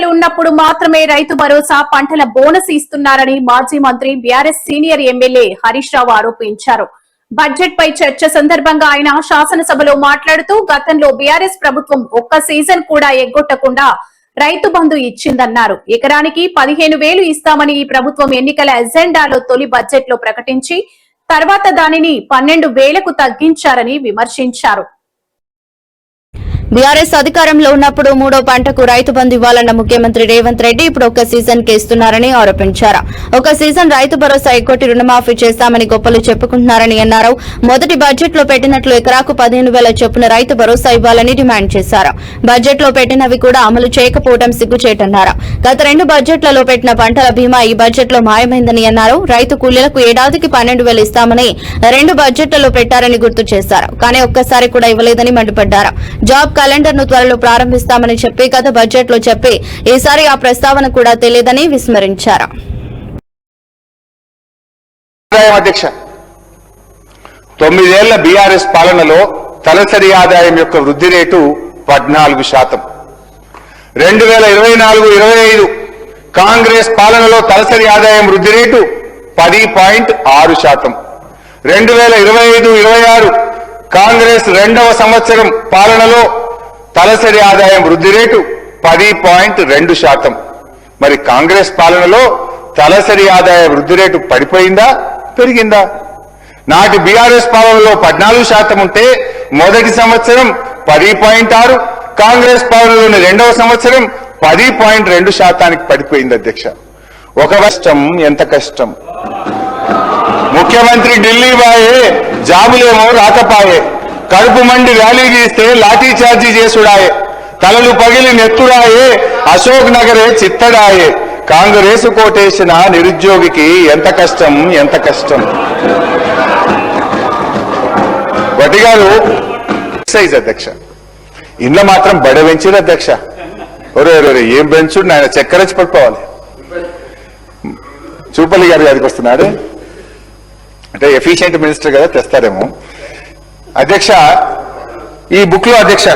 ఎన్నికలు ఉన్నప్పుడు మాత్రమే రైతు భరోసా పంటల బోనస్ ఇస్తున్నారని మాజీ మంత్రి BRS senior MLA Harish Rao ఆరోపించారు. బడ్జెట్ పై చర్చ సందర్భంగా ఆయన శాసనసభలో మాట్లాడుతూ గతంలో బీఆర్ఎస్ ప్రభుత్వం ఒక్క సీజన్ కూడా ఎగ్గొట్టకుండా రైతు బంధు ఇచ్చిందన్నారు. ఎకరానికి 15,000 ఇస్తామని ఈ ప్రభుత్వం ఎన్నికల ఎజెండాలో తొలి బడ్జెట్ లో ప్రకటించి తర్వాత దానిని 12,000కు తగ్గించారని విమర్శించారు. బీఆర్ఎస్ అధికారంలో ఉన్నప్పుడు మూడో పంటకు రైతు బంధు ఇవ్వాలన్న ముఖ్యమంత్రి రేవంత్ రెడ్డి ఇప్పుడు ఒక సీజన్ కి ఇస్తున్నారని ఆరోపించారు. ఒక సీజన్ రైతు భరోసా ఎగ్గొట్టి రుణమాఫీ చేస్తామని గొప్పలు చెప్పుకుంటున్నారని అన్నారు. మొదటి బడ్జెట్ లో పెట్టినట్లు ఎకరాకు 15,000 చొప్పున రైతు భరోసా ఇవ్వాలని డిమాండ్ చేశారు. బడ్జెట్ లో పెట్టినవి కూడా అమలు చేయకపోవడం సిగ్గుచేటన్నారు. గత 2 బడ్జెట్లలో పెట్టిన పంటల బీమా ఈ బడ్జెట్ లో మాయమైందని అన్నారు. రైతు కూలీలకు ఏడాదికి 12,000 ఇస్తామని 2 బడ్జెట్లలో పెట్టారని గుర్తు చేశారు. కానీ ఒక్కసారి కూడా ఇవ్వలేదని మండిపడ్డారు. జాబ్ క్యాలెండర్ ను త్వరలో ప్రారంభిస్తామని చెప్పి గత బడ్జెట్ లో చెప్పి ఈసారి ఆ ప్రస్తావన కూడా తెలియదని విస్మరించారు. 9 ఏళ్ల బీఆర్ఎస్ పాలనలో తలసరి ఆదాయం యొక్క వృద్ధి రేటు 14%. 2024-25 కాంగ్రెస్ పాలనలో తలసరి ఆదాయం వృద్ధి రేటు 10.6%. 2025-26 కాంగ్రెస్ 2వ సంవత్సరం పాలనలో తలసరి ఆదాయం వృద్ధి రేటు 10.2%. మరి కాంగ్రెస్ పాలనలో తలసరి ఆదాయ వృద్ధి రేటు పడిపోయిందా పెరిగిందా? నాటి బీఆర్ఎస్ పాలనలో 14% ఉంటే మొదటి సంవత్సరం 10.6%, కాంగ్రెస్ పాలనలోని 2వ సంవత్సరం 10.2%కి పడిపోయింది. అధ్యక్ష, ఒక కష్టం ఎంత కష్టం. ముఖ్యమంత్రి ఢిల్లీ బాయే, జాబులేమో రాకపాయే, కడుపు మండి ర్యాలీ తీస్తే లాఠీ చార్జీ చేసుడాయే, తలలు పగిలి నెత్తుడాయే, అశోక్ నగరే చిత్తడాయే, కాంగ్రెస్ కోటేసిన నిరుద్యోగికి ఎంత కష్టం ఎంత కష్టం. వటిగారు సైజ్ అధ్యక్ష, ఇంట్లో మాత్రం బడ పెంచింది అధ్యక్ష. ఒరే ఏం పెంచుడు, ఆయన చక్కెరచ్చి పట్టుకోవాలి. చూపల్లి గారు గారికి వస్తున్నాడు అంటే ఎఫిషియెంట్ మినిస్టర్ కదా, తెస్తారేమో. అధ్యక్ష, ఈ బుక్ లో అధ్యక్ష